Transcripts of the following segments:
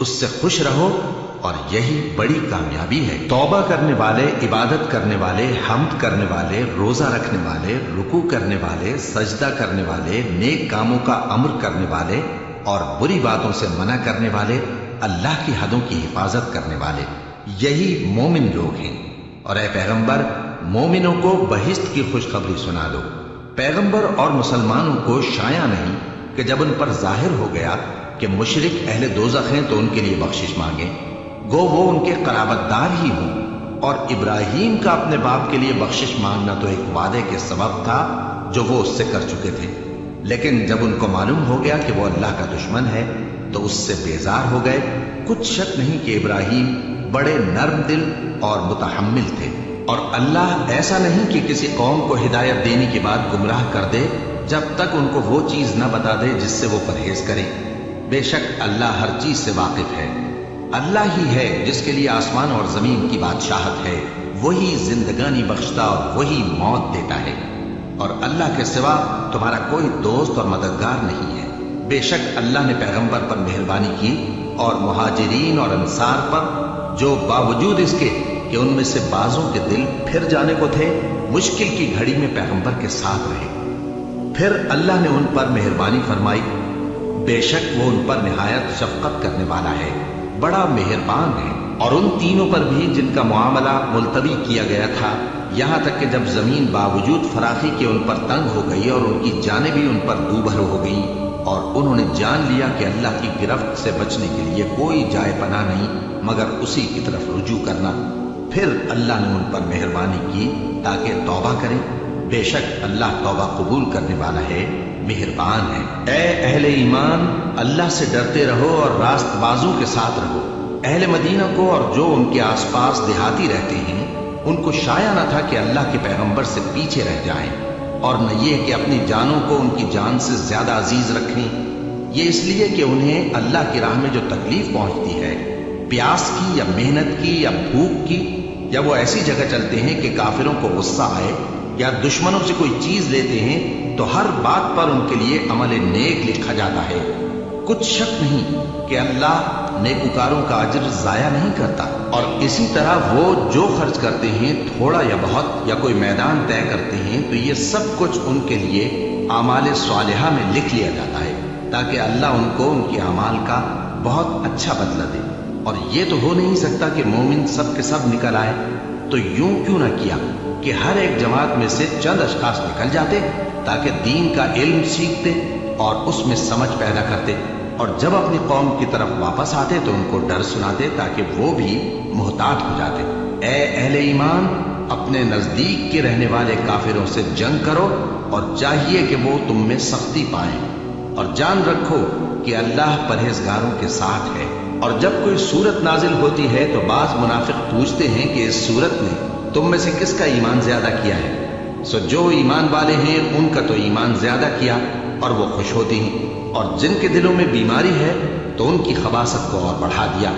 اس سے خوش رہو اور یہی بڑی کامیابی ہے۔ توبہ کرنے والے، عبادت کرنے والے، حمد کرنے والے، روزہ رکھنے والے، رکوع کرنے والے، سجدہ کرنے والے، نیک کاموں کا امر کرنے والے اور بری باتوں سے منع کرنے والے، اللہ کی حدوں کی حفاظت کرنے والے، یہی مومن لوگ ہیں۔ اور اے پیغمبر، مومنوں کو بہشت کی خوشخبری سنا دو۔ پیغمبر اور مسلمانوں کو شایع نہیں کہ جب ان پر ظاہر ہو گیا کہ مشرک اہل دوزخ ہیں تو ان کے لیے بخشش مانگیں، گو وہ ان کے قرابت دار ہی ہوں۔ اور ابراہیم کا اپنے باپ کے لیے بخشش مانگنا تو ایک وعدے کے سبب تھا جو وہ اس سے کر چکے تھے، لیکن جب ان کو معلوم ہو گیا کہ وہ اللہ کا دشمن ہے تو اس سے بیزار ہو گئے۔ کچھ شک نہیں کہ ابراہیم بڑے نرم دل اور متحمل تھے، اور اللہ ایسا نہیں کہ کسی قوم کو ہدایت دینے کے بعد گمراہ کر دے جب تک ان کو وہ چیز نہ بتا دے جس سے وہ پرہیز کریں۔ بے شک اللہ ہر چیز سے واقف ہے۔ اللہ ہی ہے جس کے لیے آسمان اور زمین کی بادشاہت ہے، وہی زندگانی بخشتا اور وہی موت دیتا ہے، اور اللہ کے سوا تمہارا کوئی دوست اور مددگار نہیں ہے۔ بے شک اللہ نے پیغمبر پر مہربانی کی اور مہاجرین اور انصار پر، جو باوجود اس کے کہ ان میں سے بعضوں کے دل پھر جانے کو تھے، مشکل کی گھڑی میں پیغمبر کے ساتھ رہے۔ پھر اللہ نے ان پر مہربانی فرمائی، بے شک وہ ان پر نہایت شفقت کرنے والا ہے، بڑا مہربان ہے۔ اور ان تینوں پر بھی جن کا معاملہ ملتوی کیا گیا تھا، یہاں تک کہ جب زمین باوجود فراخی کے ان پر تنگ ہو گئی اور ان کی جانیں بھی ان پر دوبھر ہو گئیں، اور انہوں نے جان لیا کہ اللہ کی گرفت سے بچنے کے لیے کوئی جائے پناہ نہیں مگر اسی کی طرف رجوع کرنا، پھر اللہ نے ان پر مہربانی کی تاکہ توبہ کریں۔ بے شک اللہ توبہ قبول کرنے والا ہے، مہربان ہے۔ اے اہل ایمان، اللہ سے ڈرتے رہو اور راست بازوں کے ساتھ رہو۔ اہل مدینہ کو اور جو ان کے آس پاس دیہاتی رہتے ہیں، ان کو شایع نہ تھا کہ اللہ کے پیغمبر سے پیچھے رہ جائیں، اور نہ یہ کہ اپنی جانوں کو ان کی جان سے زیادہ عزیز رکھیں۔ یہ اس لیے کہ انہیں اللہ کی راہ میں جو تکلیف پہنچتی ہے، پیاس کی یا محنت کی یا بھوک کی، یا وہ ایسی جگہ چلتے ہیں کہ کافروں کو غصہ آئے یا دشمنوں سے کوئی چیز لیتے ہیں، تو ہر بات پر ان کے لیے عمل نیک لکھا جاتا ہے۔ کچھ شک نہیں کہ اللہ نیکوکاروں کا اجر ضائع نہیں کرتا۔ اور اسی طرح وہ جو خرچ کرتے ہیں، تھوڑا یا بہت، یا کوئی میدان طے کرتے ہیں، تو یہ سب کچھ ان کے لیے اعمال صالحہ میں لکھ لیا جاتا ہے، تاکہ اللہ ان کو ان کے اعمال کا بہت اچھا بدلہ دے۔ اور یہ تو ہو نہیں سکتا کہ مومن سب کے سب نکل آئے، تو یوں کیوں نہ کیا کہ ہر ایک جماعت میں سے چند اشخاص نکل جاتے تاکہ دین کا علم سیکھتے اور اس میں سمجھ پیدا کرتے، اور جب اپنی قوم کی طرف واپس آتے تو ان کو ڈر سناتے تاکہ وہ بھی محتاط ہو جاتے۔ اے اہل ایمان، اپنے نزدیک کے رہنے والے کافروں سے جنگ کرو، اور چاہیے کہ وہ تم میں سختی پائیں، اور جان رکھو کہ اللہ پرہیزگاروں کے ساتھ ہے۔ اور جب کوئی صورت نازل ہوتی ہے تو بعض منافق پوچھتے ہیں کہ اس صورت نے تم میں سے کس کا ایمان زیادہ کیا ہے؟ سو جو ایمان والے ہیں ان کا تو ایمان زیادہ کیا، اور وہ خوش ہوتی ہیں، اور جن کے دلوں میں بیماری ہے تو ان کی خباثت کو اور بڑھا دیا،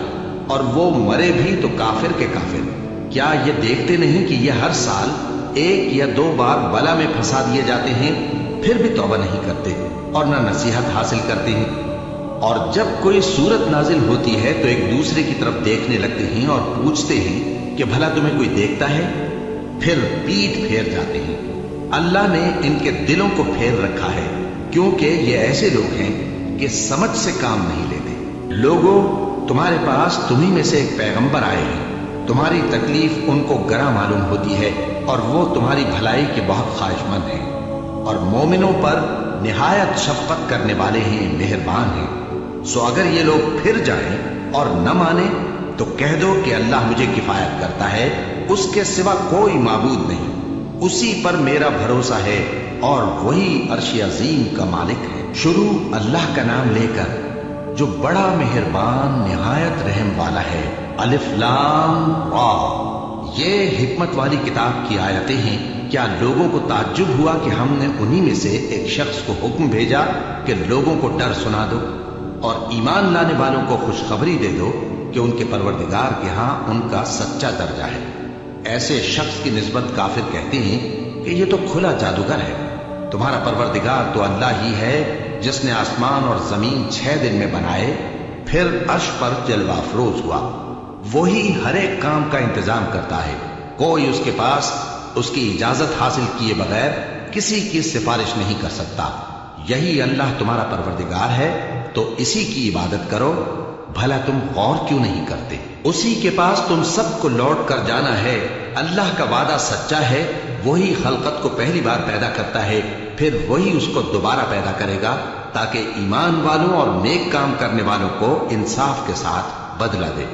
اور وہ مرے بھی تو کافر کے کافر۔ کیا یہ دیکھتے نہیں کہ یہ ہر سال ایک یا دو بار بلا میں پھنسا دیے جاتے ہیں، پھر بھی توبہ نہیں کرتے اور نہ نصیحت حاصل کرتے ہیں؟ اور جب کوئی صورت نازل ہوتی ہے تو ایک دوسرے کی طرف دیکھنے لگتے ہیں اور پوچھتے ہیں کہ بھلا تمہیں کوئی دیکھتا ہے؟ پھر پیٹ پھیر جاتے ہیں۔ اللہ نے ان کے دلوں کو پھیر رکھا ہے، کیونکہ یہ ایسے لوگ ہیں کہ سمجھ سے کام نہیں لیتے۔ لوگوں، تمہارے پاس تمہیں میں سے ایک پیغمبر آئے ہیں، تمہاری تکلیف ان کو گراں معلوم ہوتی ہے، اور وہ تمہاری بھلائی کے بہت خواہش مند ہیں، اور مومنوں پر نہایت شفقت کرنے والے ہیں، مہربان ہیں۔ سو اگر یہ لوگ پھر جائیں اور نہ مانیں تو کہہ دو کہ اللہ مجھے کفایت کرتا ہے، اس کے سوا کوئی معبود نہیں، اسی پر میرا بھروسہ ہے، اور وہی عرش عظیم کا مالک ہے۔ شروع اللہ کا نام لے کر جو بڑا مہربان نہایت رحم والا ہے۔ الف لام را، یہ حکمت والی کتاب کی آیتیں ہیں۔ کیا لوگوں کو تعجب ہوا کہ ہم نے انہی میں سے ایک شخص کو حکم بھیجا کہ لوگوں کو ڈر سنا دو اور ایمان لانے والوں کو خوشخبری دے دو کہ ان کے پروردگار کے ہاں ان کا سچا درجہ ہے۔ ایسے شخص کی نسبت کافر کہتے ہیں کہ یہ تو کھلا جادوگر ہے۔ تمہارا پروردگار تو اللہ ہی ہے جس نے آسمان اور زمین 6 دن میں بنائے، پھر عرش پر جلوہ افروز ہوا۔ وہی ہر ایک کام کا انتظام کرتا ہے، کوئی اس کے پاس اس کی اجازت حاصل کیے بغیر کسی کی سفارش نہیں کر سکتا۔ یہی اللہ تمہارا پروردگار ہے، تو اسی کی عبادت کرو، بھلا تم غور کیوں نہیں کرتے؟ اسی کے پاس تم سب کو لوٹ کر جانا ہے۔ اللہ کا وعدہ سچا ہے، وہی خلقت کو پہلی بار پیدا کرتا ہے، پھر وہی اس کو دوبارہ پیدا کرے گا تاکہ ایمان والوں اور نیک کام کرنے والوں کو انصاف کے ساتھ بدلہ دے۔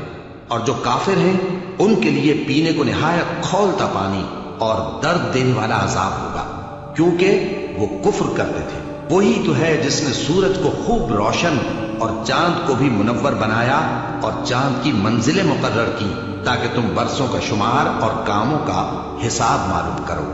اور جو کافر ہیں ان کے لیے پینے کو نہایت کھولتا پانی اور درد دینے والا عذاب ہوگا، کیونکہ وہ کفر کرتے تھے۔ وہی تو ہے جس نے سورج کو خوب روشن اور چاند کو بھی منور بنایا اور چاند کی منزلیں مقرر کی تاکہ تم برسوں کا شمار اور کاموں کا حساب معلوم کرو۔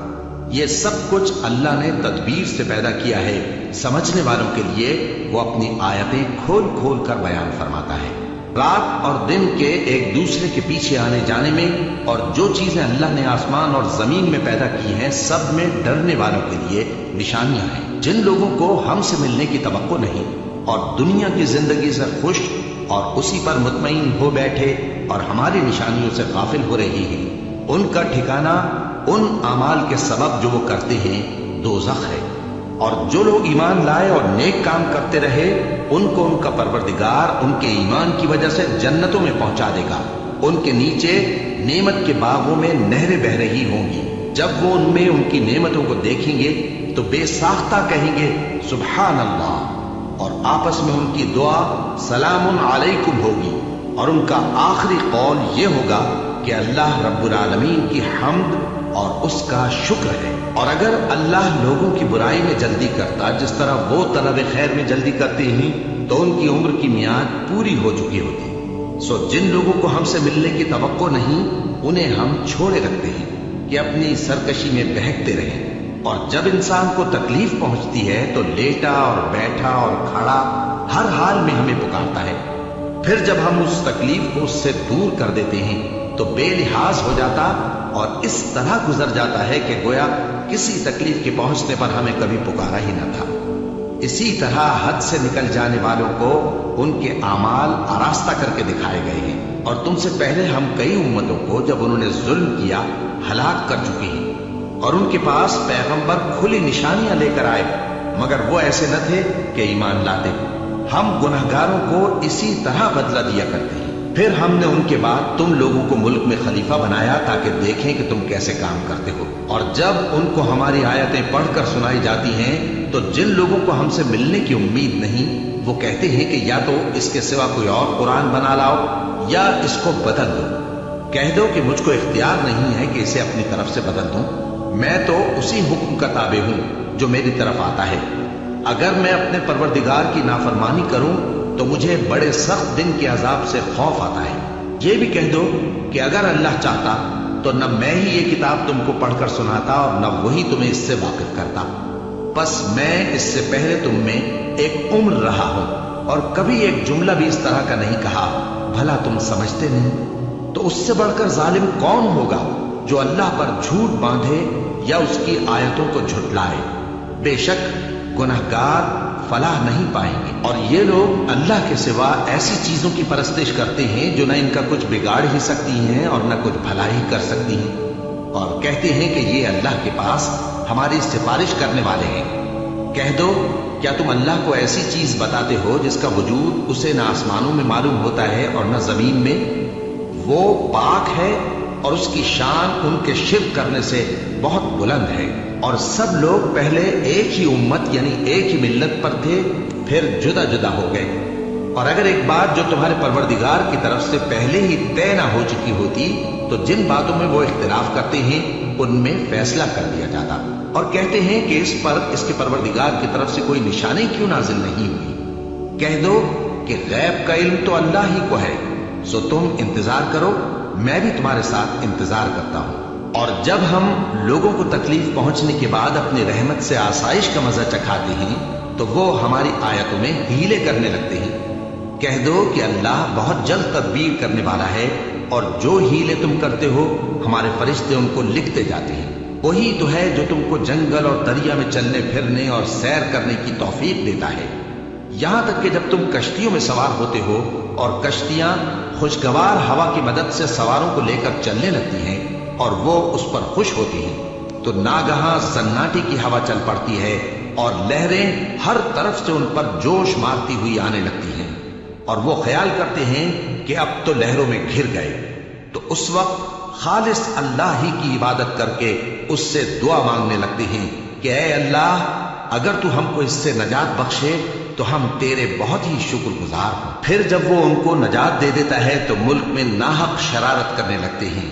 یہ سب کچھ اللہ نے تدبیر سے پیدا کیا ہے، سمجھنے والوں کے لیے وہ اپنی آیتیں کھول کھول کر بیان فرماتا ہے۔ رات اور دن کے ایک دوسرے کے پیچھے آنے جانے میں اور جو چیزیں اللہ نے آسمان اور زمین میں پیدا کی ہیں سب میں ڈرنے والوں کے لیے نشانیاں ہیں۔ جن لوگوں کو ہم سے ملنے کی توقع نہیں اور دنیا کی زندگی سے خوش اور اسی پر مطمئن ہو بیٹھے اور ہماری نشانیوں سے غافل ہو رہی ہیں، ان کا ٹھکانہ ان اعمال کے سبب جو وہ کرتے ہیں دوزخ ہے۔ اور جو لوگ ایمان لائے اور نیک کام کرتے رہے ان کو ان کا پروردگار ان کے ایمان کی وجہ سے جنتوں میں پہنچا دے گا، ان کے نیچے نعمت کے باغوں میں نہریں بہہ رہی ہوں گی۔ جب وہ ان میں ان کی نعمتوں کو دیکھیں گے تو بے ساختہ کہیں گے سبحان اللہ، اور آپس میں ان کی دعا سلام علیکم ہوگی، اور ان کا آخری قول یہ ہوگا کہ اللہ رب العالمین کی حمد اور اس کا شکر ہے۔ اور اگر اللہ لوگوں کی برائی میں جلدی کرتا جس طرح وہ طلب خیر میں جلدی کرتے ہیں تو ان کی عمر کی میعاد پوری ہو چکی ہوتی۔ سو جن لوگوں کو ہم سے ملنے کی توقع نہیں انہیں ہم چھوڑے رکھتے ہیں کہ اپنی سرکشی میں بہکتے رہیں، اور جب انسان کو تکلیف پہنچتی ہے تو لیٹا اور بیٹھا اور کھڑا ہر حال میں ہمیں پکارتا ہے۔ پھر جب ہم اس تکلیف کو اس سے دور کر دیتے ہیں تو بے لحاظ ہو جاتا اور اس طرح گزر جاتا ہے کہ گویا کسی تکلیف کے پہنچنے پر ہمیں کبھی پکارا ہی نہ تھا۔ اسی طرح حد سے نکل جانے والوں کو ان کے اعمال آراستہ کر کے دکھائے گئے ہیں، اور تم سے پہلے ہم کئی امتوں کو جب انہوں نے ظلم کیا ہلاک کر چکے ہیں، اور ان کے پاس پیغمبر کھلی نشانیاں لے کر آئے مگر وہ ایسے نہ تھے کہ ایمان لاتے۔ ہم گنہگاروں کو اسی طرح بدلہ دیا کرتے ہیں۔ پھر ہم نے ان کے بعد تم لوگوں کو ملک میں خلیفہ بنایا تاکہ دیکھیں کہ تم کیسے کام کرتے ہو، اور جب ان کو ہماری آیتیں پڑھ کر سنائی جاتی ہیں تو جن لوگوں کو ہم سے ملنے کی امید نہیں وہ کہتے ہیں کہ یا تو اس کے سوا کوئی اور قرآن بنا لاؤ یا اس کو بدل دو۔ کہہ دو کہ مجھ کو اختیار نہیں ہے کہ اسے اپنی طرف سے بدل دوں، میں تو اسی حکم کا تابع ہوں جو میری طرف آتا ہے۔ اگر میں اپنے پروردگار کی نافرمانی کروں تو مجھے بڑے سخت دن کے عذاب سے خوف آتا ہے۔ یہ بھی کہہ دو کہ اگر اللہ چاہتا تو نہ میں ہی یہ کتاب تم کو پڑھ کر سناتا اور نہ وہی تمہیں اس سے واقف کرتا، بس میں اس سے پہلے تم میں ایک عمر رہا ہوں اور کبھی ایک جملہ بھی اس طرح کا نہیں کہا، بھلا تم سمجھتے نہیں؟ تو اس سے بڑھ کر ظالم کون ہوگا جو اللہ پر جھوٹ باندھے یا اس کی آیتوں کو جھٹلائے؟ بے شک گنہگار فلاح نہیں پائیں گے۔ اور یہ لوگ اللہ کے سوا ایسی چیزوں کی پرستش کرتے ہیں جو نہ ان کا کچھ بگاڑ ہی سکتی ہیں اور نہ کچھ بھلائی کر سکتی ہیں، اور کہتے ہیں کہ یہ اللہ کے پاس ہماری سفارش کرنے والے ہیں۔ کہہ دو کیا تم اللہ کو ایسی چیز بتاتے ہو جس کا وجود اسے نہ آسمانوں میں معلوم ہوتا ہے اور نہ زمین میں؟ وہ پاک ہے اور اس کی شان ان کے شرک کرنے سے بہت بلند ہے۔ اور سب لوگ پہلے ایک ہی امت یعنی ایک ہی ملت پر تھے، پھر جدا جدا ہو گئے۔ اور اگر ایک بات جو تمہارے پروردگار کی طرف سے پہلے ہی طے نہ ہو چکی ہوتی تو جن باتوں میں وہ اختلاف کرتے ہیں ان میں فیصلہ کر دیا جاتا۔ اور کہتے ہیں کہ اس پر اس کے پروردگار کی طرف سے کوئی نشانی کیوں نازل نہیں ہوئی؟ کہہ دو کہ غیب کا علم تو اللہ ہی کو ہے، سو تم انتظار کرو، میں بھی تمہارے ساتھ انتظار کرتا ہوں۔ اور جب ہم لوگوں کو تکلیف پہنچنے کے بعد اپنی رحمت سے آسائش کا مزہ چکھاتے ہیں تو وہ ہماری آیتوں میں ہیلے کرنے لگتے ہیں۔ کہہ دو کہ اللہ بہت جلد تدبیر کرنے والا ہے، اور جو ہیلے تم کرتے ہو ہمارے فرشتے ان کو لکھتے جاتے ہیں۔ وہی تو ہے جو تم کو جنگل اور دریا میں چلنے پھرنے اور سیر کرنے کی توفیق دیتا ہے۔ یہاں تک کہ جب تم کشتیوں میں سوار ہوتے ہو اور کشتیاں خوشگوار ہوا کی مدد سے سواروں کو لے کر چلنے لگتی ہیں اور وہ اس پر خوش ہوتی ہیں، تو ناگہاں سناٹی کی ہوا چل پڑتی ہے اور لہریں ہر طرف سے ان پر جوش مارتی ہوئی آنے لگتی ہیں، اور وہ خیال کرتے ہیں کہ اب تو لہروں میں گھر گئے۔ تو اس وقت خالص اللہ ہی کی عبادت کر کے اس سے دعا مانگنے لگتے ہیں کہ اے اللہ، اگر تو ہم کو اس سے نجات بخشے تو ہم تیرے بہت ہی شکر گزار ہوں۔ پھر جب وہ ان کو نجات دے دیتا ہے تو ملک میں ناحق شرارت کرنے لگتے ہیں۔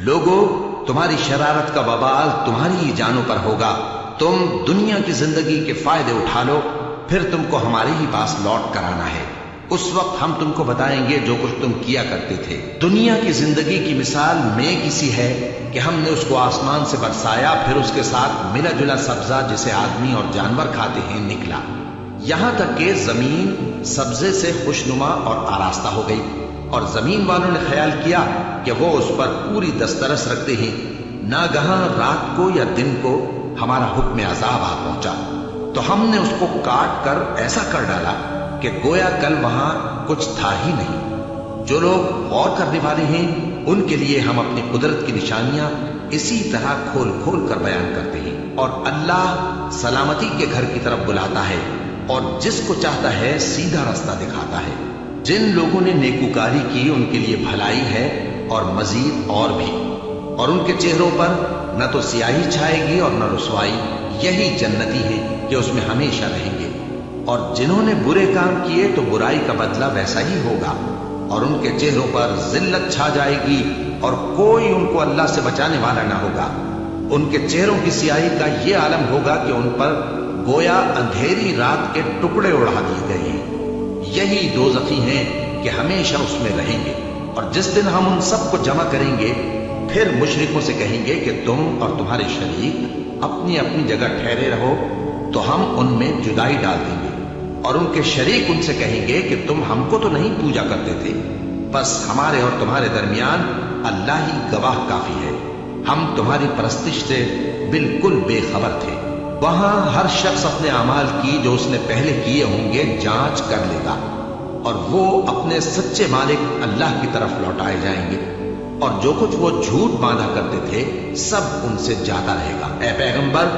لوگوں، تمہاری شرارت کا وبال تمہاری ہی جانوں پر ہوگا۔ تم دنیا کی زندگی کے فائدے اٹھا لو، پھر تم کو ہمارے ہی پاس لوٹ کر آنا ہے۔ اس وقت ہم تم کو بتائیں گے جو کچھ تم کیا کرتے تھے۔ دنیا کی زندگی کی مثال میں کسی ہے کہ ہم نے اس کو آسمان سے برسایا، پھر اس کے ساتھ ملا جلا سبزہ جسے آدمی اور جانور کھاتے ہیں نکلا، یہاں تک کہ زمین سبزے سے خوشنما اور آراستہ ہو گئی، اور زمین والوں نے خیال کیا کہ وہ اس پر پوری دسترس رکھتے ہیں۔ ناگہاں رات کو یا دن کو ہمارا حکم عذاب آ پہنچا، تو ہم نے اس کو کاٹ کر ایسا کر ڈالا کہ گویا کل وہاں کچھ تھا ہی نہیں۔ جو لوگ غور کرنے والے ہیں ان کے لیے ہم اپنی قدرت کی نشانیاں اسی طرح کھول کھول کر بیان کرتے ہیں، اور اللہ سلامتی کے گھر کی طرف بلاتا ہے اور جس کو چاہتا ہے سیدھا راستہ دکھاتا ہے۔ جن لوگوں نے نیکوکاری کی ان کے لیے بھلائی ہے اور مزید اور بھی، اور ان کے چہروں پر نہ تو سیاہی چھائے گی اور نہ رسوائی، یہی جنتی ہے کہ اس میں ہمیشہ رہیں گے۔ اور جنہوں نے برے کام کیے تو برائی کا بدلہ ویسا ہی ہوگا، اور ان کے چہروں پر ذلت چھا جائے گی اور کوئی ان کو اللہ سے بچانے والا نہ ہوگا۔ ان کے چہروں کی سیاہی کا یہ عالم ہوگا کہ ان پر گویا اندھیری رات کے ٹکڑے اڑا دیے گئے ہیں۔ یہی دوزخی ہیں کہ ہمیشہ اس میں رہیں گے۔ اور جس دن ہم ان سب کو جمع کریں گے، پھر مشرکوں سے کہیں گے کہ تم اور تمہارے شریک اپنی اپنی جگہ ٹھہرے رہو، تو ہم ان میں جدائی ڈال دیں گے، اور ان کے شریک ان سے کہیں گے کہ تم ہم کو تو نہیں پوجا کرتے تھے، بس ہمارے اور تمہارے درمیان اللہ ہی گواہ کافی ہے، ہم تمہاری پرستش سے بالکل بے خبر تھے۔ وہاں ہر شخص اپنے اعمال کی جو اس نے پہلے کیے ہوں گے جانچ کر لے گا، اور وہ اپنے سچے مالک اللہ کی طرف لوٹائے جائیں گے، اور جو کچھ وہ جھوٹ باندھا کرتے تھے سب ان سے جاتا رہے گا۔ اے پیغمبر،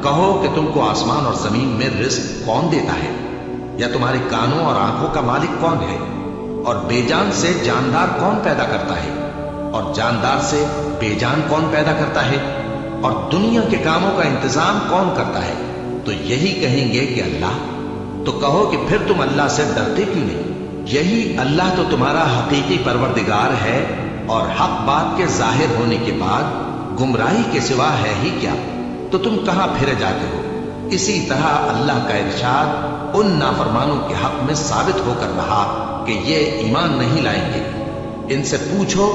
کہو کہ تم کو آسمان اور زمین میں رزق کون دیتا ہے، یا تمہارے کانوں اور آنکھوں کا مالک کون ہے، اور بے جان سے جاندار کون پیدا کرتا ہے، اور جاندار سے بے جان کون پیدا کرتا ہے، اور دنیا کے کاموں کا انتظام کون کرتا ہے؟ تو یہی کہیں گے کہ اللہ۔ تو کہو کہ پھر تم اللہ سے ڈرتے کیوں نہیں؟ یہی اللہ تو تمہارا حقیقی پروردگار ہے، اور حق بات کے ظاہر ہونے کے بعد گمراہی کے سوا ہے ہی کیا؟ تو تم کہاں پھرے جاتے ہو؟ اسی طرح اللہ کا ارشاد ان نافرمانوں کے حق میں ثابت ہو کر رہا کہ یہ ایمان نہیں لائیں گے۔ ان سے پوچھو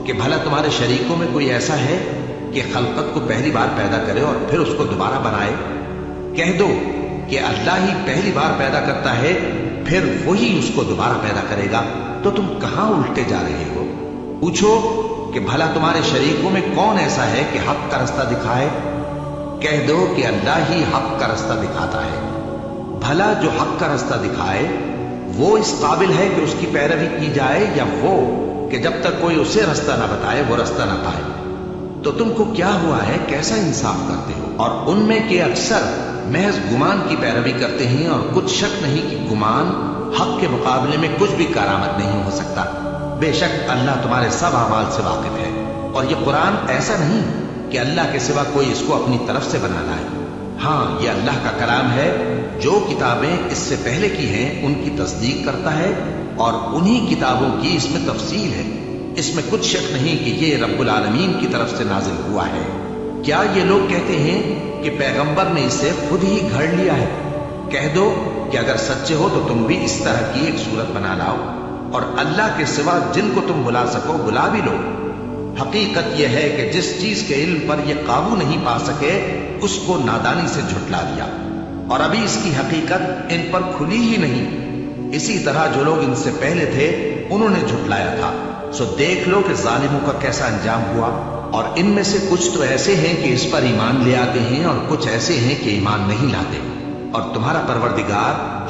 کہ بھلا تمہارے شریکوں میں کوئی ایسا ہے کہ خلقت کو پہلی بار پیدا کرے اور پھر اس کو دوبارہ بنائے؟ کہہ دو کہ اللہ ہی پہلی بار پیدا کرتا ہے، پھر وہی اس کو دوبارہ پیدا کرے گا، تو تم کہاں الٹے جا رہے ہو؟ پوچھو کہ بھلا تمہارے شریکوں میں کون ایسا ہے کہ حق کا رستہ دکھائے؟ کہہ دو کہ اللہ ہی حق کا رستہ دکھاتا ہے۔ بھلا جو حق کا رستہ دکھائے وہ اس قابل ہے کہ اس کی پیروی کی جائے، یا وہ کہ جب تک کوئی اسے رستہ نہ بتائے وہ رستہ نہ پائے؟ تو تم کو کیا ہوا ہے، کیسا انصاف کرتے ہو؟ اور ان میں کے اکثر محض گمان کی پیروی کرتے ہیں، اور کچھ شک نہیں کہ گمان حق کے مقابلے میں کچھ بھی کارآمد نہیں ہو سکتا۔ بے شک اللہ تمہارے سب اعمال سے واقف ہے، اور یہ قرآن ایسا نہیں کہ اللہ کے سوا کوئی اس کو اپنی طرف سے بنا لائے۔ ہاں، یہ اللہ کا کلام ہے، جو کتابیں اس سے پہلے کی ہیں ان کی تصدیق کرتا ہے، اور انہی کتابوں کی اس میں تفصیل ہے۔ اس میں کچھ شک نہیں کہ یہ رب العالمین کی طرف سے نازل ہوا ہے۔ کیا یہ لوگ کہتے ہیں کہ پیغمبر نے اسے خود ہی گھڑ لیا ہے؟ کہہ دو کہ اگر سچے ہو تو تم بھی اس طرح کی ایک صورت بنا لاؤ، اور اللہ کے سوا جن کو تم بلا سکو بلا بھی لو۔ حقیقت یہ ہے کہ جس چیز کے علم پر یہ قابو نہیں پا سکے اس کو نادانی سے جھٹلا دیا، اور ابھی اس کی حقیقت ان پر کھلی ہی نہیں۔ اسی طرح جو لوگ ان سے پہلے تھے انہوں نے جھٹلایا تھا، سو دیکھ لو کہ ظالموں کا کیسا انجام ہوا۔ اور ان میں سے کچھ تو ایسے ہیں کہ اس پر ایمان لے آتے ہیں، اور کچھ ایسے ہیں کہ ایمان نہیں لاتے، اور تمہارا پروردگار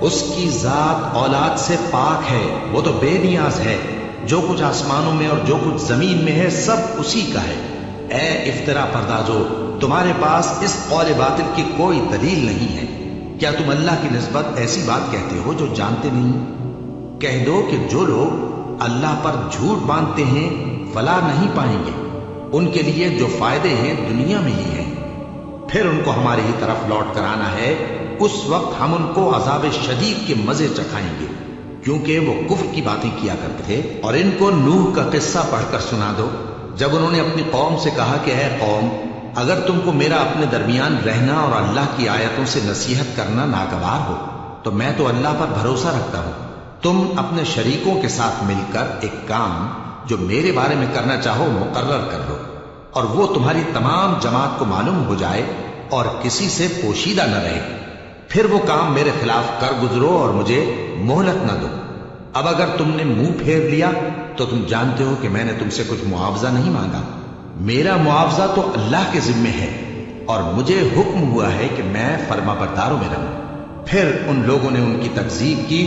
اس کی ذات اولاد سے پاک ہے، وہ تو بے نیاز ہے، جو کچھ آسمانوں میں اور جو کچھ زمین میں ہے سب اسی کا ہے۔ اے افطرا پردازو، تمہارے پاس اس قول باطل کی کوئی دلیل نہیں ہے، کیا تم اللہ کی نسبت ایسی بات کہتے ہو جو جانتے نہیں؟ کہہ دو کہ جو لوگ اللہ پر جھوٹ باندھتے ہیں فلاح نہیں پائیں گے، ان کے لیے جو فائدے ہیں دنیا میں ہی ہیں، پھر ان کو ہماری ہی طرف لوٹ کر آنا ہے، اس وقت ہم ان کو عذاب شدید کے مزے چکھائیں گے، کیونکہ وہ کفر کی باتیں کیا کرتے تھے۔ اور ان کو نوح کا قصہ پڑھ کر سنا دو، جب انہوں نے اپنی قوم سے کہا کہ اے قوم، اگر تم کو میرا اپنے درمیان رہنا اور اللہ کی آیتوں سے نصیحت کرنا ناگوار ہو تو میں تو اللہ پر بھروسہ رکھتا ہوں، تم اپنے شریکوں کے ساتھ مل کر ایک کام جو میرے بارے میں کرنا چاہو مقرر کر لو، اور وہ تمہاری تمام جماعت کو معلوم ہو جائے اور کسی سے پوشیدہ نہ رہے، پھر وہ کام میرے خلاف کر گزرو اور مجھے مہلت نہ دو۔ اب اگر تم نے منہ پھیر لیا تو تم جانتے ہو کہ میں نے تم سے کچھ معاوضہ نہیں مانگا، میرا معاوضہ تو اللہ کے ذمے ہے، اور مجھے حکم ہوا ہے کہ میں فرما برداروں میں رہوں۔ پھر ان لوگوں نے ان کی تکذیب کی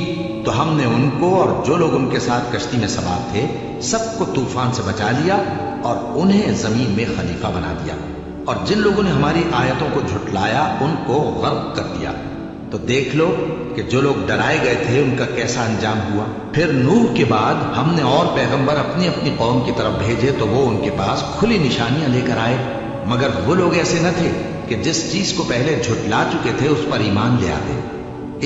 تو ہم نے ان کو اور جو لوگ ان کے ساتھ کشتی میں سوار تھے سب کو طوفان سے بچا لیا اور انہیں زمین میں خلیفہ بنا دیا، اور جن لوگوں نے ہماری آیتوں کو جھٹلایا ان کو غرق کر دیا۔ تو دیکھ لو کہ جو لوگ ڈرائے گئے تھے ان کا کیسا انجام ہوا۔ پھر نوح کے بعد ہم نے اور پیغمبر اپنی اپنی قوم کی طرف بھیجے تو وہ ان کے پاس کھلی نشانیاں لے کر آئے، مگر وہ لوگ ایسے نہ تھے کہ جس چیز کو پہلے جھٹلا چکے تھے اس پر ایمان لے آتے۔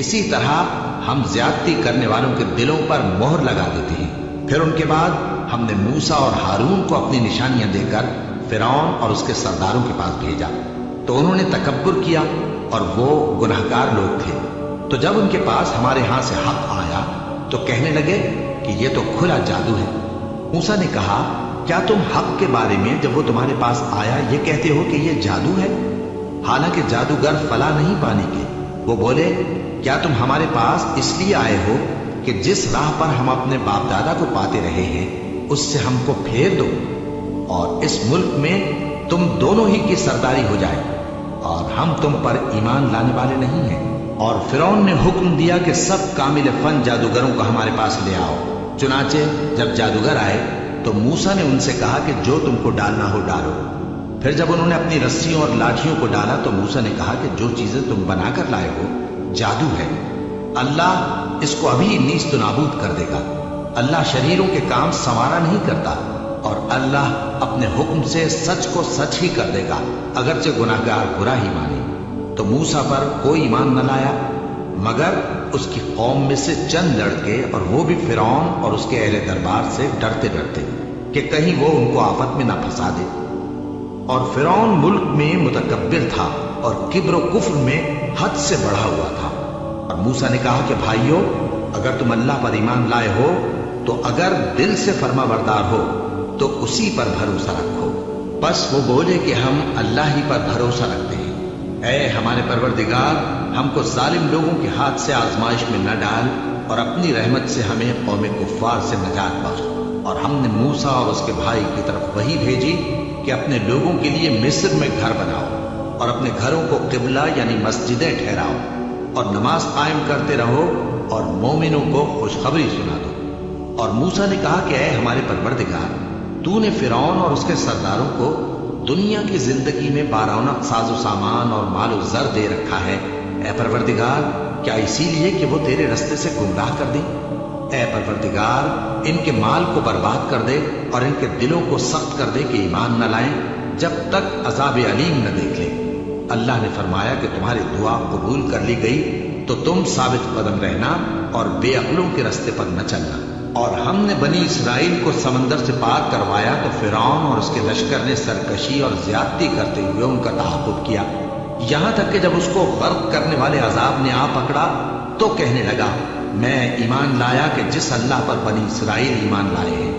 اسی طرح ہم زیادتی کرنے والوں کے دلوں پر مہر لگا دیتے ہیں۔ پھر ان کے بعد ہم نے موسیٰ اور ہارون کو اپنی نشانیاں دے کر فرعون اور اس کے سرداروں کے پاس بھیجا، تو انہوں نے تکبر کیا اور وہ گناہگار لوگ تھے۔ تو جب ان کے پاس ہمارے ہاں سے حق آیا تو کہنے لگے کہ یہ تو کھلا جادو ہے۔ موسیٰ نے کہا، کیا تم حق کے بارے میں جب وہ تمہارے پاس آیا یہ کہتے ہو کہ یہ جادو ہے؟ حالانکہ جادوگر فلاح نہیں پانے کے۔ وہ بولے، کیا تم ہمارے پاس اس لیے آئے ہو کہ جس راہ پر ہم اپنے باپ دادا کو پاتے رہے ہیں اس سے ہم کو پھیر دو، اور اس ملک میں تم دونوں ہی کی سرداری ہو جائے، اور ہم تم پر ایمان لانے والے نہیں ہیں؟ اور فرعون نے حکم دیا کہ سب کامل فن جادوگروں کو ہمارے پاس لے آؤ۔ چنانچہ جب جادوگر آئے تو موسیٰ نے ان سے کہا کہ جو تم کو ڈالنا ہو ڈالو۔ پھر جب انہوں نے اپنی رسیوں اور لاٹھیوں کو ڈالا تو موسیٰ نے کہا کہ جو چیزیں تم بنا کر لائے ہو جادو ہے، اللہ اس کو ابھی نیست و نابود کر دے گا۔ اللہ شریروں کے کام سنوارا نہیں کرتا، اور اللہ اپنے حکم سے سچ کو سچ ہی کر دے گا، اگرچہ گناہگار برا ہی مانے۔ تو موسیٰ پر کوئی ایمان نہ لایا مگر اس کی قوم میں سے چند لڑکے، اور وہ بھی فرعون اور اس کے اہل دربار سے ڈرتے ڈرتے کہ کہیں وہ ان کو آفت میں نہ پھنسا دے۔ اور فرعون ملک میں متکبر تھا اور کبر و کفر میں حد سے بڑھا ہوا تھا۔ اور موسیٰ نے کہا کہ بھائیو، اگر تم اللہ پر ایمان لائے ہو تو اگر دل سے فرما بردار ہو تو اسی پر بھروسہ رکھو۔ بس وہ بولے کہ ہم اللہ ہی پر بھروسہ رکھتے ہیں۔ اے ہمارے پروردگار، ہم کو ظالم لوگوں کے ہاتھ سے آزمائش میں نہ ڈال، اور اپنی رحمت سے ہمیں قوم کفار سے نجات بخش۔ اور ہم نے موسیٰ اور اس کے بھائی کی طرف وحی بھیجی کہ اپنے لوگوں کے لیے مصر میں گھر بناؤ، اور اپنے گھروں کو قبلہ یعنی مسجدیں ٹھہراؤ، اور نماز قائم کرتے رہو، اور مومنوں کو خوشخبری سنا دو۔ اور موسیٰ نے کہا کہ اے ہمارے پروردگار، تو نے فرعون اور اس کے سرداروں کو دنیا کی زندگی میں بارونق ساز و سامان اور مال و زر دے رکھا ہے، اے پروردگار کیا اسی لیے کہ وہ تیرے رستے سے گمراہ کر دیں؟ اے پروردگار ان کے مال کو برباد کر دے اور ان کے دلوں کو سخت کر دے کہ ایمان نہ لائیں جب تک عذاب علیم نہ دیکھ لیں۔ اللہ نے فرمایا کہ تمہاری دعا قبول کر لی گئی تو تم ثابت قدم رہنا اور بے عقلوں کے رستے پر نہ چلنا۔ اور ہم نے بنی اسرائیل کو سمندر سے پار کروایا تو فرعون اور اس کے لشکر نے سرکشی اور زیادتی کرتے ہوئے ان کا تعاقب کیا، یہاں تک کہ جب اس کو غرق کرنے والے عذاب نے آ پکڑا تو کہنے لگا، میں ایمان لایا کہ جس اللہ پر بنی اسرائیل ایمان لائے ہیں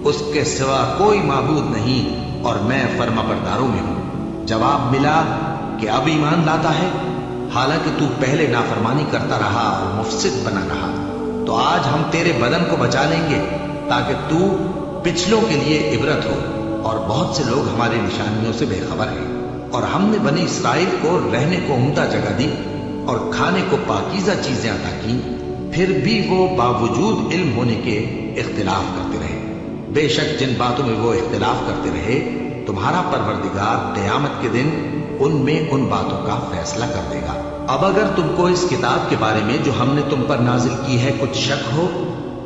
اس کے سوا کوئی معبود نہیں، اور میں فرما برداروں میں ہوں۔ جواب ملا کہ اب ایمان لاتا ہے، حالانکہ تو پہلے نافرمانی کرتا رہا اور مفسد بنا رہا، تو آج ہم تیرے بدن کو بچا لیں گے تاکہ تو پچھلوں کے لیے عبرت ہو، اور بہت سے لوگ ہماری نشانیوں سے بے خبر ہیں۔ اور ہم نے بنی اسرائیل کو رہنے کو عمدہ جگہ دی اور کھانے کو پاکیزہ چیزیں عطا کی، پھر بھی وہ باوجود علم ہونے کے اختلاف کرتے رہے۔ بے شک جن باتوں میں وہ اختلاف کرتے رہے تمہارا پروردگار قیامت کے دن ان میں ان باتوں کا فیصلہ کر دے گا۔ اب اگر تم کو اس کتاب کے بارے میں جو ہم نے تم پر نازل کی ہے کچھ شک ہو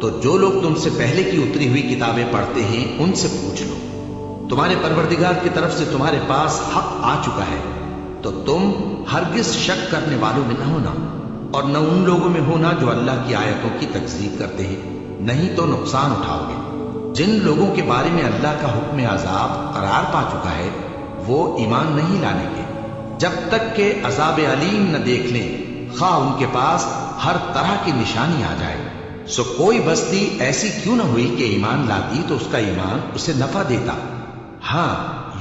تو جو لوگ تم سے پہلے کی اتری ہوئی کتابیں پڑھتے ہیں ان سے پوچھ لو، تمہارے پروردگار کی طرف سے تمہارے پاس حق آ چکا ہے، تو تم ہرگز شک کرنے والوں میں نہ ہونا اور نہ ان لوگوں میں ہونا جو اللہ کی آیتوں کی تکذیب کرتے ہیں، نہیں تو نقصان اٹھاؤ گے۔ جن لوگوں کے بارے میں اللہ کا حکم عذاب قرار پا چکا ہے وہ ایمان نہیں لانے گے جب تک کہ عذاب علیم نہ دیکھ لیں، خواہ ان کے پاس ہر طرح کی نشانی آ جائے۔ سو کوئی بستی ایسی کیوں نہ ہوئی کہ ایمان لاتی تو اس کا ایمان اسے نفع دیتا۔ ہاں،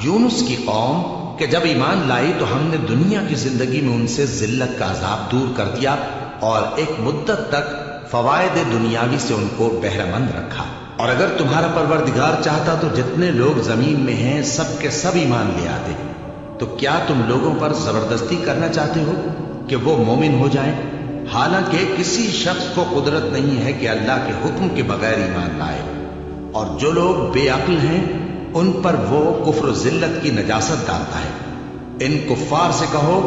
یونس کی قوم کہ جب ایمان لائی تو ہم نے دنیا کی زندگی میں ان سے ذلت کا عذاب دور کر دیا اور ایک مدت تک فوائد دنیاوی سے ان کو بہرہ مند رکھا۔ اور اگر تمہارا پروردگار چاہتا تو جتنے لوگ زمین میں ہیں سب کے سب ایمان لے آتے، تو کیا تم لوگوں پر زبردستی کرنا چاہتے ہو کہ وہ مومن ہو جائیں؟ حالانکہ کسی شخص کو قدرت نہیں ہے کہ اللہ کے حکم کے بغیر ایمان لائے، اور جو لوگ بے عقل ہیں ان پر وہ کفر و ذلت کی نجاست ڈالتا ہے۔ ان کفار سے کہو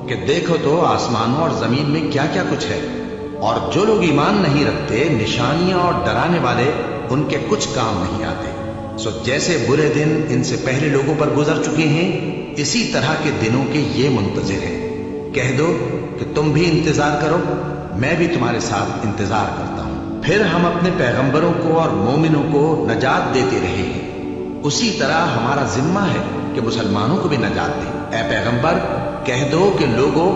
کہ دیکھو تو آسمانوں اور زمین میں کیا کیا کچھ ہے، اور جو لوگ ایمان نہیں رکھتے نشانیاں اور ڈرانے والے ان کے کچھ کام نہیں آتے۔ سو جیسے برے دن ان سے پہلے لوگوں پر گزر چکے ہیں اسی طرح کے دنوں کے یہ منتظر ہیں۔ کہہ دو کہ تم بھی انتظار کرو، میں بھی تمہارے ساتھ انتظار کرتا ہوں۔ پھر ہم اپنے پیغمبروں کو اور مومنوں کو نجات دیتے رہے ہیں، اسی طرح ہمارا ذمہ ہے کہ مسلمانوں کو بھی نجات دیں۔ اے پیغمبر کہہ دو کہ لوگوں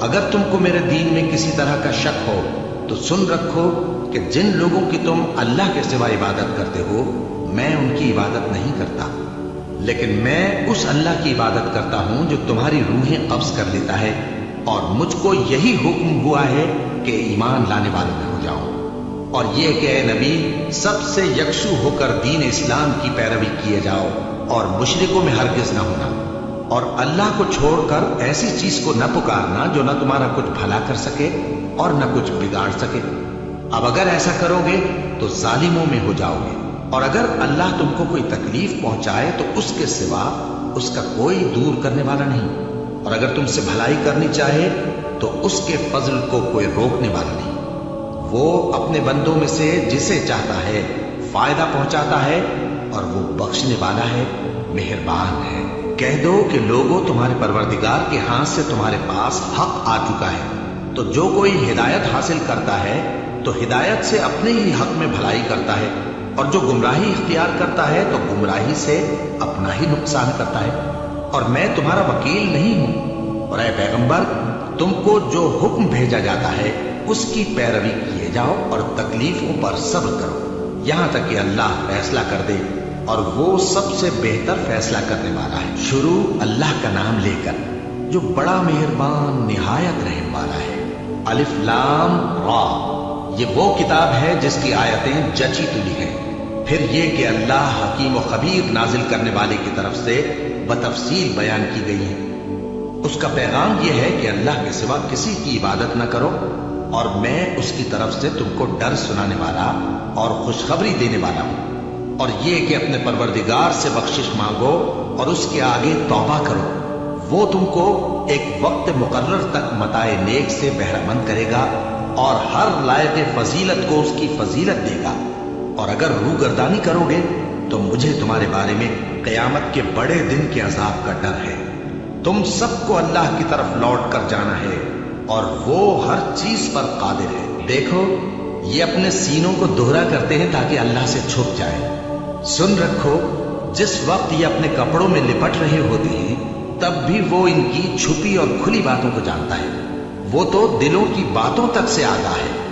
اگر تم کو میرے دین میں کسی طرح کا شک ہو تو سن رکھو کہ جن لوگوں کی تم اللہ کے سوا عبادت کرتے ہو میں ان کی عبادت نہیں کرتا، لیکن میں اس اللہ کی عبادت کرتا ہوں جو تمہاری روحیں قبض کر لیتا ہے، اور مجھ کو یہی حکم ہوا ہے کہ ایمان لانے والوں میں ہو جاؤ، اور یہ کہ اے نبی سب سے یکسو ہو کر دین اسلام کی پیروی کیے جاؤ اور مشرکوں میں ہرگز نہ ہونا، اور اللہ کو چھوڑ کر ایسی چیز کو نہ پکارنا جو نہ تمہارا کچھ بھلا کر سکے اور نہ کچھ بگاڑ سکے۔ اب اگر ایسا کرو گے تو ظالموں میں ہو جاؤ گے، اور اگر اللہ تم کو کوئی تکلیف پہنچائے تو اس کے سوا اس کا کوئی دور کرنے والا نہیں، اور اگر تم سے بھلائی کرنی چاہے تو اس کے فضل کو کوئی روکنے والا نہیں۔ وہ اپنے بندوں میں سے جسے چاہتا ہے فائدہ پہنچاتا ہے، اور وہ بخشنے والا ہے، مہربان ہے۔ کہہ دو کہ لوگوں تمہارے پروردگار کے ہاتھ سے تمہارے پاس حق آ چکا ہے، تو جو کوئی ہدایت حاصل کرتا ہے تو ہدایت سے اپنے ہی حق میں بھلائی کرتا ہے، اور جو گمراہی اختیار کرتا ہے تو گمراہی سے اپنا ہی نقصان کرتا ہے، اور میں تمہارا وکیل نہیں ہوں۔ اور اے پیغمبر تم کو جو حکم بھیجا جاتا ہے اس کی پیروی کیے جاؤ اور تکلیفوں پر صبر کرو یہاں تک کہ اللہ فیصلہ کر دے، اور وہ سب سے بہتر فیصلہ کرنے والا ہے۔ شروع اللہ کا نام لے کر جو بڑا مہربان نہایت رحم والا ہے۔ الف لام را، یہ وہ کتاب ہے جس کی آیتیں جچی تلی ہیں۔ پھر یہ کہ اللہ حکیم و خبیر نازل کرنے والے کی طرف سے بتفصیل بیان کی گئی ہے۔ اس کا پیغام یہ ہے کہ اللہ کے سوا کسی کی عبادت نہ کرو، اور میں اس کی طرف سے تم کو ڈر سنانے والا اور خوشخبری دینے والا ہوں، اور یہ کہ اپنے پروردگار سے بخشش مانگو اور اس کے آگے توبہ کرو، وہ تم کو ایک وقت مقرر تک متاع نیک سے بہرہ مند کرے گا، اور ہر لائق فضیلت کو اس کی فضیلت دے گا۔ اور اگر روگردانی کرو گے تو مجھے تمہارے بارے میں قیامت کے بڑے دن کے عذاب کا ڈر ہے۔ تم سب کو اللہ کی طرف لوٹ کر جانا ہے، اور وہ ہر چیز پر قادر ہے۔ دیکھو یہ اپنے سینوں کو دوہرا کرتے ہیں تاکہ اللہ سے چھپ جائے۔ سن رکھو جس وقت یہ اپنے کپڑوں میں لپٹ رہے ہوتے ہیں تب بھی وہ ان کی چھپی اور کھلی باتوں کو جانتا ہے، وہ تو دلوں کی باتوں تک سے آگاہ ہے۔